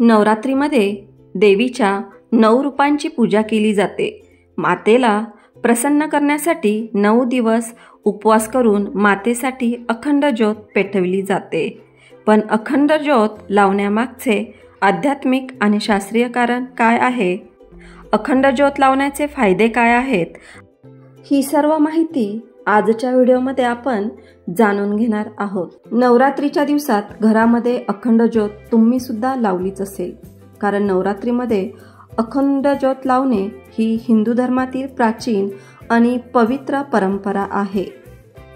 नवरात्रीमध्ये देवीच्या 9 रूपांची पूजा केली जाते। मातेला प्रसन्न करण्यासाठी 9 दिवस उपवास करून मातेसाठी अखंड ज्योत पेटवली जाते। पण अखंड ज्योत लावण्यामागचे आध्यात्मिक आणि शास्त्रीय कारण काय आहे? अखंड ज्योत लावण्याचे फायदे काय आहेत? ही सर्व माहिती आजच्या व्हिडिओमध्ये आपण जाणून घेणार आहोत। नवरात्रीच्या दिवसात घरामध्ये अखंड ज्योत तुम्ही सुद्धा लावलीच असेल, कारण नवरात्रीमध्ये अखंड ज्योत लावणे ही हिंदू धर्मातील प्राचीन आणि पवित्र परंपरा आहे।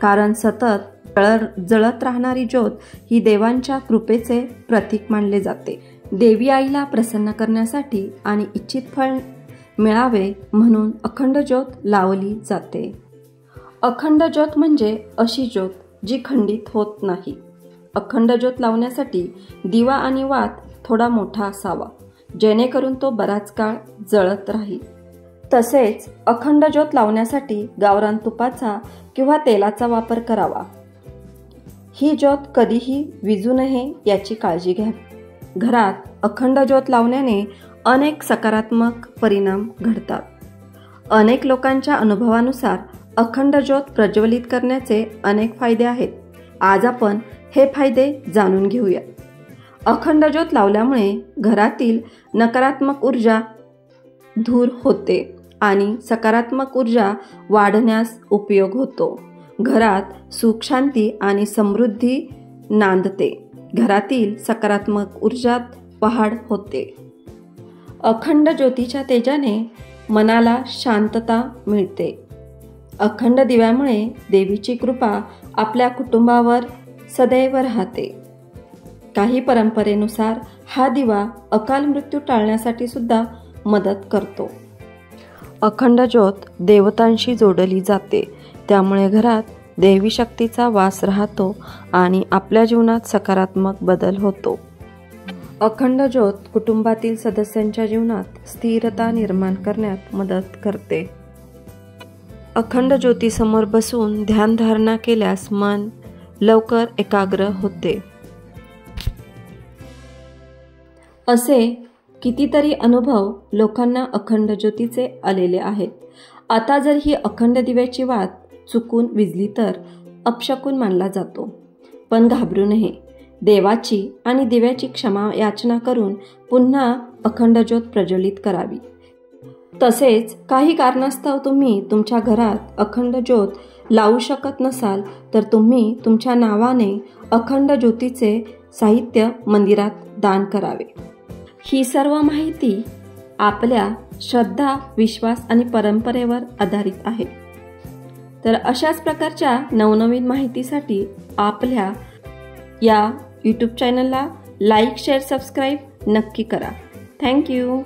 कारण सतत जळत राहणारी ज्योत ही देवांच्या कृपेचे प्रतीक मानले जाते। देवी आईला प्रसन्न करण्यासाठी आणि इच्छित फळ मिळावे म्हणून अखंड ज्योत लावली जाते। अखंड ज्योत म्हणजे अशी ज्योत जी खंडित होत नाही। अखंड ज्योत लावण्यासाठी दिवा आणि वात थोडा मोठा असावा, जेणेकरून तो बराच काळ जळत राहील। तसेच अखंड ज्योत लावण्यासाठी गावरान तुपाचा किंवा तेलाचा वापर करावा। ही ज्योत कधीही विझू नये याची काळजी घ्यावी। घरात अखंड ज्योत लावण्याने अनेक सकारात्मक परिणाम घडतात। अनेक लोकांच्या अनुभवानुसार अखंड ज्योत प्रज्वलित करण्याचे अनेक फायदे आहेत। आज आपण हे फायदे जाणून घेऊया। अखंड ज्योत लावल्यामुळे घरातील नकारात्मक ऊर्जा दूर होते आणि सकारात्मक ऊर्जा वाढण्यास उपयोग होतो। घरात सुख, शांती आणि समृद्धी नांदते। घरातील सकारात्मक ऊर्जात वाढ होते। अखंड ज्योतीच्या तेजाने मनाला शांतता मिळते। अखंड दिव्यामुळे देवीची कृपा आपल्या कुटुंबावर सदैव राहते। काही परंपरेनुसार हा दिवा अकाल मृत्यू टाळण्यासाठी सुद्धा मदत करतो। अखंड ज्योत देवतांशी जोडली जाते, त्यामुळे घरात देवी शक्तीचा वास राहतो आणि आपल्या जीवनात सकारात्मक बदल होतो। अखंड ज्योत कुटुंबातील सदस्यांच्या जीवनात स्थिरता निर्माण करण्यात मदत करते। अखंड ज्योतीसमोर बसून ध्यानधारणा केल्यास मन लवकर एकाग्र होते। असे कितीतरी अनुभव लोकांना अखंड ज्योतीचे आलेले आहेत। आता जर ही अखंड दिव्याची वात चुकून विझली तर अपशकुन मानला जातो। पण घाबरू नये, देवाची आणि दिव्याची क्षमा याचना करून पुन्हा अखंड ज्योत प्रज्वलित करावी। तसेच काही कारणास्तव तुम्ही तुमच्या घरात अखंड ज्योत लावू शकत नसाल तर तुम्ही तुमच्या नावाने अखंड ज्योतीचे साहित्य मंदिरात दान करावे। ही सर्व माहिती आपल्या श्रद्धा, विश्वास आणि परंपरेवर आधारित आहे। तर अशाच प्रकारच्या नवनवीन माहितीसाठी आपल्या या यूट्यूब चॅनलला लाईक, शेअर, सबस्क्राईब नक्की करा। थँक्यू।